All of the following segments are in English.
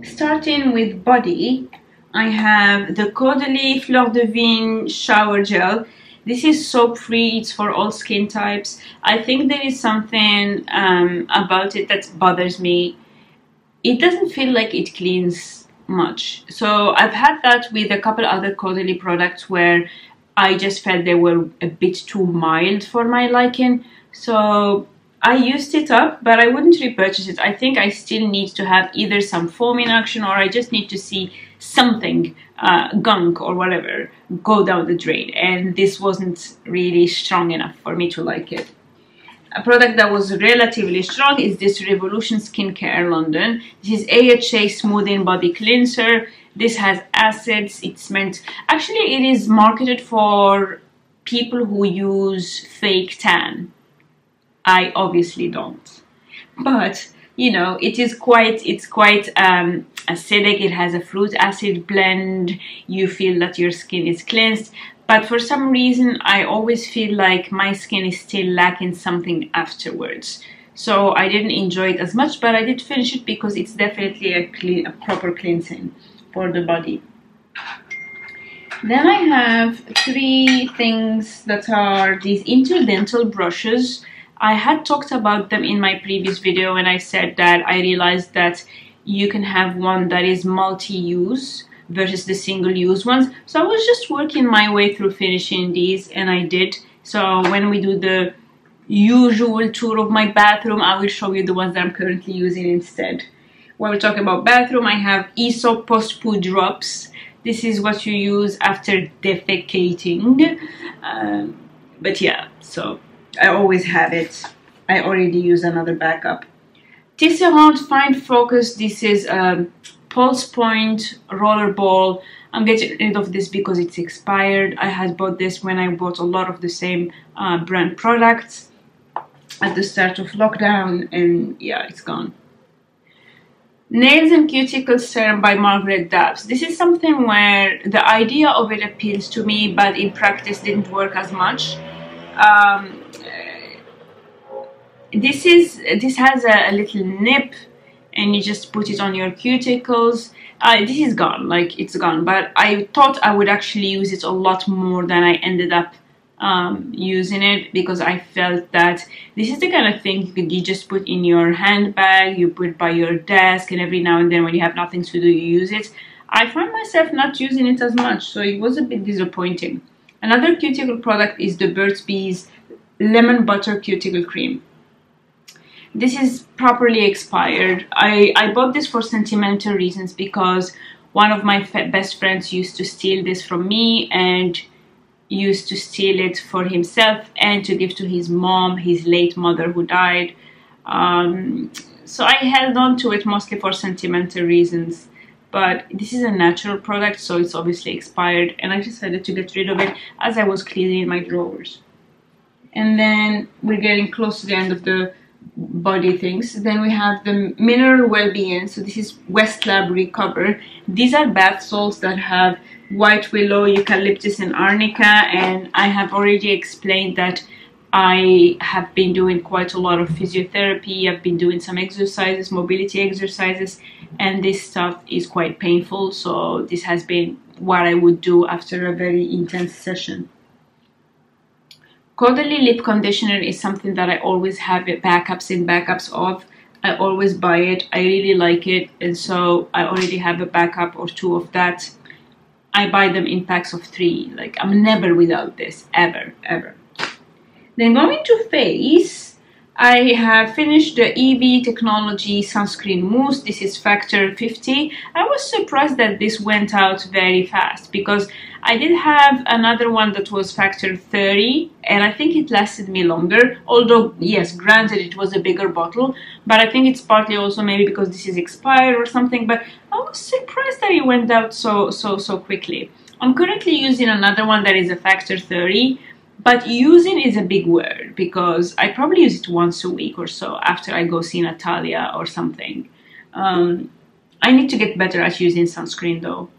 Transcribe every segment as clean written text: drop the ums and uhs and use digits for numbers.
Starting with body, I have the Caudalie Flor de Vigne Shower Gel. This is soap-free, it's for all skin types. I think there is something about it that bothers me. It doesn't feel like it cleans much. So I've had that with a couple other Caudalie products where I just felt they were a bit too mild for my liking. So I used it up, but I wouldn't repurchase it. I think I still need to have either some foaming action, or I just need to see something, gunk or whatever, go down the drain. And this wasn't really strong enough for me to like it. A product that was relatively strong is this Revolution Skincare London. This is AHA Smoothing Body Cleanser. This has acids. It's meant, actually it is marketed for people who use fake tan. I obviously don't, but you know, it's quite acidic. It has a fruit acid blend. You feel that your skin is cleansed, but for some reason I always feel like my skin is still lacking something afterwards. So I didn't enjoy it as much, but I did finish it because it's definitely a proper cleansing for the body. Then I have three things that are these Interdental Brushes. I had talked about them in my previous video when I said that I realized that you can have one that is multi-use versus the single-use ones. So I was just working my way through finishing these, and I did. So when we do the usual tour of my bathroom, I will show you the ones that I'm currently using instead. When we're talking about bathroom, I have Aesop Post-Poo Drops. This is what you use after defecating. But yeah, so I always have it. I already use another backup. Tisserand Fine Focus. This is a Pulse Point Roller Ball. I'm getting rid of this because it's expired. I had bought this when I bought a lot of the same brand products at the start of lockdown, and yeah, it's gone. Nails and Cuticle Serum by Margaret Dabbs. This is something where the idea of it appeals to me, but in practice didn't work as much. This has a little nip, and you just put it on your cuticles. This is gone, like it's gone, but I thought I would actually use it a lot more than I ended up using it, because I felt that this is the kind of thing you just put in your handbag, you put by your desk, and every now and then when you have nothing to do you use it. I find myself not using it as much, so it was a bit disappointing. Another cuticle product is the Burt's Bees Lemon Butter Cuticle Cream. This is properly expired. I bought this for sentimental reasons because one of my best friends used to steal this from me, and used to steal it for himself and to give to his mom, his late mother who died. So I held on to it mostly for sentimental reasons. But this is a natural product, so it's obviously expired, and I decided to get rid of it as I was cleaning my drawers. And then we're getting close to the end of the body things. Then we have the Mineral Wellbeing. So this is West Lab Recover. These are bath salts that have white willow, eucalyptus, and arnica, and I have already explained that I have been doing quite a lot of physiotherapy. I've been doing some exercises, mobility exercises, and this stuff is quite painful, so this has been what I would do after a very intense session. Caudalie lip conditioner is something that I always have backups of. I always buy it. I really like it, and so I already have a backup or two of that. I buy them in packs of 3. Like, I'm never without this, ever. Then going to face, I have finished the EV Technology Sunscreen Mousse. This is factor 50. I was surprised that this went out very fast, because I did have another one that was factor 30, and I think it lasted me longer. Although, yes, granted, it was a bigger bottle, but I think it's partly also maybe because this is expired or something, but I was surprised that it went out so quickly. I'm currently using another one that is a factor 30, but using is a big word, because I probably use it once a week or so after I go see Natalia or something. I need to get better at using sunscreen though.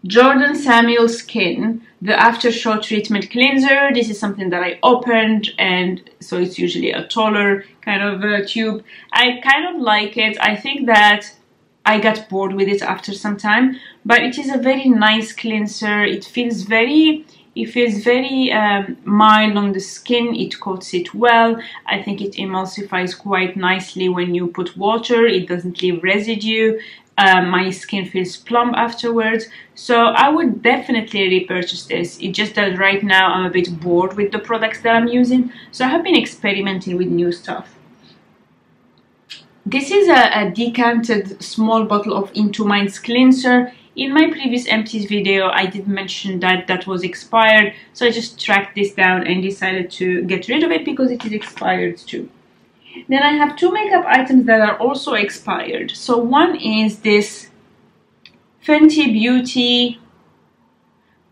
Jordan Samuel Skin, the After Show Treatment Cleanser. This is something that I opened, and so it's usually a taller kind of tube. I kind of like it. I think that I got bored with it after some time, but it is a very nice cleanser. It feels very mild on the skin. It coats it well. I think it emulsifies quite nicely when you put water. It doesn't leave residue. My skin feels plump afterwards, so I would definitely repurchase this. It's just that right now I'm a bit bored with the products that I'm using, so I have been experimenting with new stuff. This is a decanted small bottle of Into Minds cleanser. In my previous empties video, I did mention that that was expired, so I just tracked this down and decided to get rid of it because it is expired too. Then I have two makeup items that are also expired. So one is this Fenty Beauty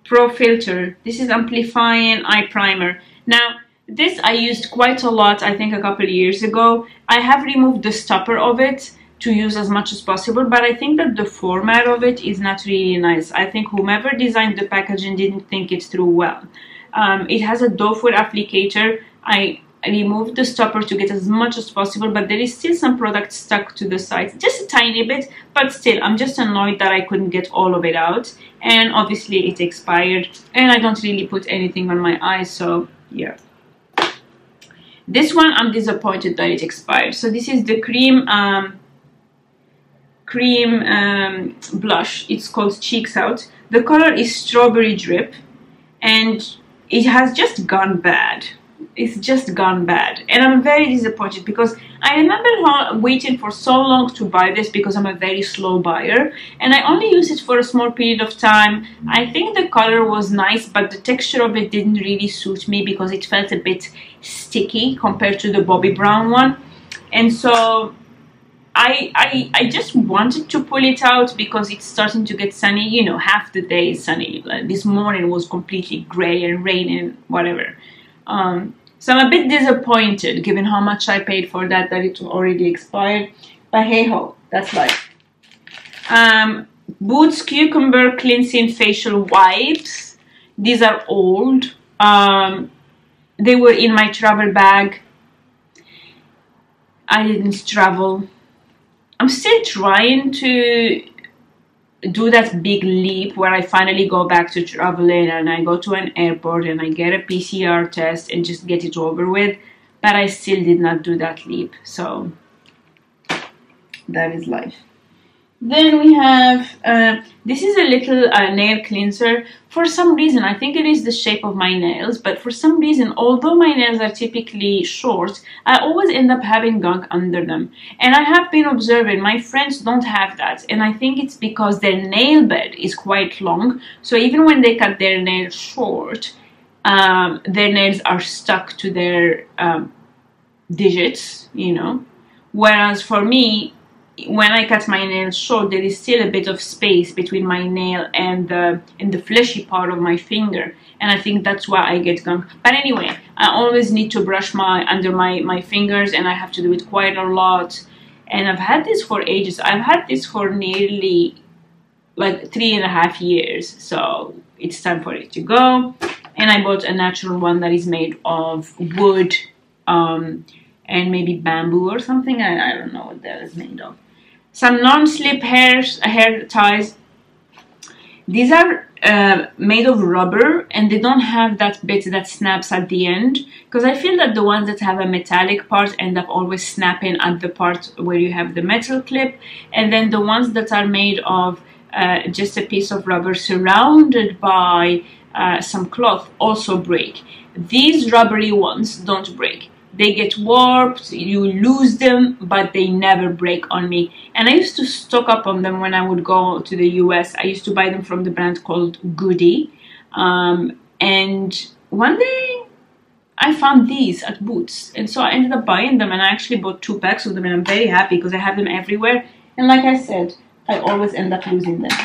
Pro Filter. This is amplifying eye primer. Now, this I used quite a lot, I think a couple of years ago. I have removed the stopper of it to use as much as possible, but I think that the format of it is not really nice. I think whomever designed the packaging didn't think it through well. It has a doe foot applicator. I removed the stopper to get as much as possible, but there is still some product stuck to the sides, just a tiny bit, but still I'm just annoyed that I couldn't get all of it out. And obviously it expired, and I don't really put anything on my eyes, so yeah. This one I'm disappointed that it expired. So this is the cream blush. It's called Cheeks Out. The color is Strawberry Drip, and it has just gone bad. It's just gone bad, and I'm very disappointed because I remember waiting for so long to buy this because I'm a very slow buyer, and I only used it for a small period of time. I think the color was nice, but the texture of it didn't really suit me because it felt a bit sticky compared to the Bobbi Brown one, and so I just wanted to pull it out because it's starting to get sunny. You know, half the day is sunny. Like this morning was completely gray and raining, whatever. So I'm a bit disappointed given how much I paid for that it already expired, but hey ho, that's life. Boots Cucumber Cleansing Facial Wipes. These are old. They were in my travel bag. I didn't travel. I'm still trying to do that big leap where I finally go back to traveling and I go to an airport and I get a PCR test and just get it over with, but I still did not do that leap, so that is life. Then we have this is a little nail cleanser. For some reason, I think it is the shape of my nails, but for some reason, although my nails are typically short, I always end up having gunk under them. And I have been observing my friends don't have that, and I think it's because their nail bed is quite long, so even when they cut their nails short, their nails are stuck to their digits, you know, whereas for me, when I cut my nails short, there is still a bit of space between my nail and the fleshy part of my finger, and I think that's why I get gunk. But anyway, I always need to brush under my fingers, and I have to do it quite a lot, and I've had this for ages. I've had this for nearly like 3.5 years, so it's time for it to go. And I bought a natural one that is made of wood and maybe bamboo or something. I don't know what that is made of. Some non-slip hair ties. These are made of rubber, and they don't have that bit that snaps at the end, because I feel that the ones that have a metallic part end up always snapping at the part where you have the metal clip, and then the ones that are made of just a piece of rubber surrounded by some cloth also break. These rubbery ones don't break. They get warped, you lose them, but they never break on me. And I used to stock up on them when I would go to the US. I used to buy them from the brand called Goody. And one day I found these at Boots. And so I ended up buying them, and I actually bought 2 packs of them, and I'm very happy because I have them everywhere. And like I said, I always end up losing them.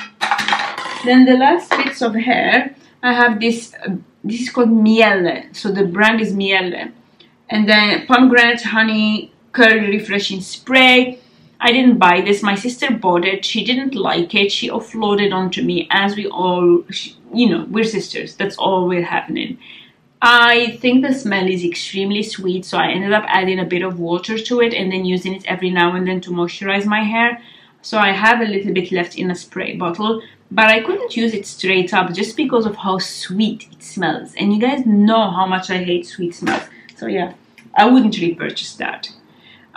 Then the last bits of hair, I have this is called Miele. So the brand is Miele. And then pomegranate honey curl refreshing spray. I didn't buy this. My sister bought it. She didn't like it. She offloaded onto me, as we all, you know, we're sisters. That's all we're happening. I think the smell is extremely sweet, so I ended up adding a bit of water to it and then using it every now and then to moisturize my hair. So I have a little bit left in a spray bottle, but I couldn't use it straight up just because of how sweet it smells. And you guys know how much I hate sweet smells. So yeah, I wouldn't repurchase that.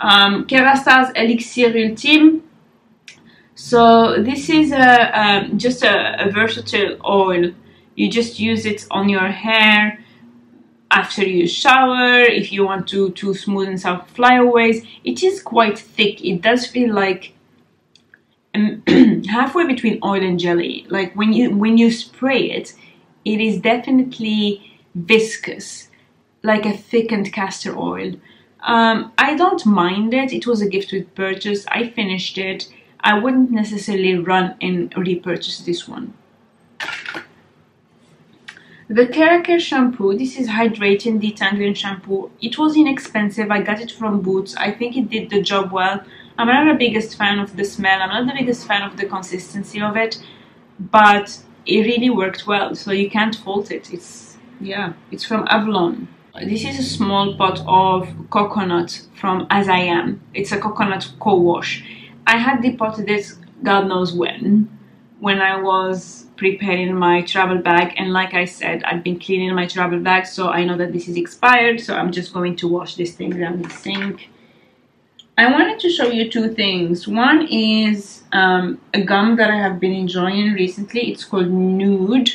Caracas Elixir Ultime. So this is just a versatile oil. You just use it on your hair after you shower, if you want to smoothen some flyaways. It is quite thick. It does feel like halfway between oil and jelly. Like when you spray it, it is definitely viscous, like a thickened castor oil. I don't mind it. It was a gift with purchase. I finished it. I wouldn't necessarily run and repurchase this one. The Caracas Shampoo. This is hydrating detangling shampoo. It was inexpensive. I got it from Boots. I think it did the job well. I'm not the biggest fan of the smell. I'm not the biggest fan of the consistency of it, but it really worked well, so you can't fault it. It's from Avalon. This is a small pot of coconut from As I Am. It's a coconut co-wash. I had depotted it God knows when I was preparing my travel bag, and like I said, I've been cleaning my travel bag, so I know that this is expired, so I'm just going to wash this thing down the sink. I wanted to show you two things. One is a gum that I have been enjoying recently. It's called Nude.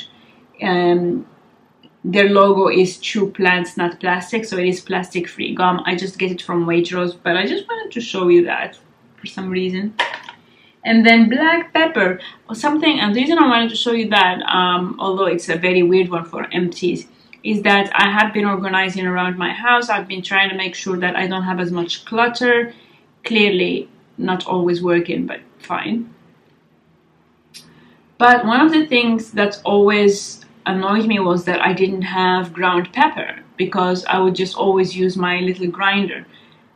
Their logo is Chew Plants Not Plastic, so it is plastic free gum. I just get it from Waitrose, but I just wanted to show you that for some reason. And then black pepper or something, and the reason I wanted to show you that, although it's a very weird one for empties, is that I have been organizing around my house. I've been trying to make sure that I don't have as much clutter. Clearly not always working, but fine. But one of the things that always annoyed me was that I didn't have ground pepper, because I would just always use my little grinder.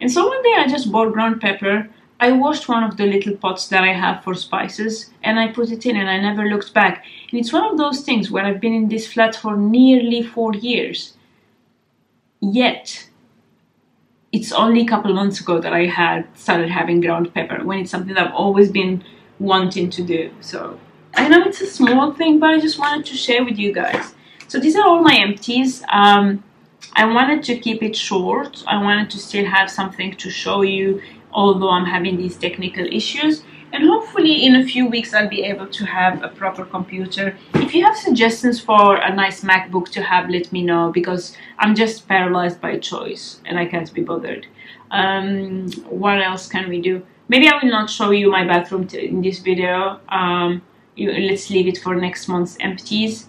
And so one day I just bought ground pepper. I washed one of the little pots that I have for spices and I put it in, and I never looked back. And it's one of those things where I've been in this flat for nearly 4 years. Yet, it's only a couple months ago that I had started having ground pepper, when it's something that I've always been wanting to do. So I know it's a small thing, but I just wanted to share with you guys. So these are all my empties. I wanted to keep it short. I wanted to still have something to show you, although I'm having these technical issues. And hopefully in a few weeks I'll be able to have a proper computer. If you have suggestions for a nice MacBook to have, let me know, because I'm just paralyzed by choice and I can't be bothered. What else can we do? Maybe I will not show you my bathroom in this video. Let's leave it for next month's empties.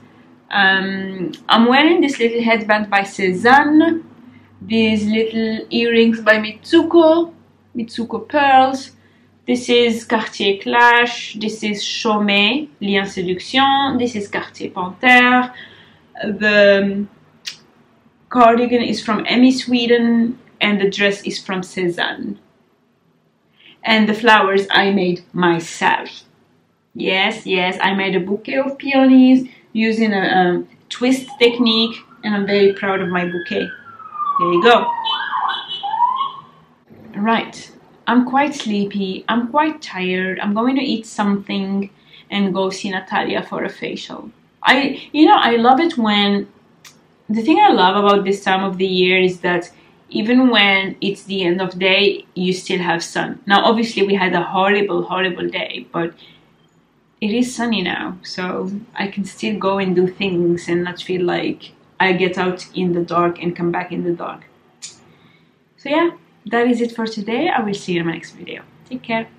I'm wearing this little headband by Sezane, these little earrings by Mitsuko Pearls. This is Cartier Clash, this is Chaumet, Lien Séduction, this is Cartier Panthère. The cardigan is from Emmy, Sweden, and the dress is from Sezane. And the flowers I made myself. Yes, I made a bouquet of peonies using a twist technique, and I'm very proud of my bouquet. There you go. Right. I'm quite sleepy, I'm quite tired. I'm going to eat something and go see Natalia for a facial. I love it when, the thing I love about this time of the year is that even when it's the end of day, you still have sun. Now obviously we had a horrible day, but it is sunny now, so I can still go and do things and not feel like I get out in the dark and come back in the dark. So yeah. That is it for today. I will see you in my next video. Take care.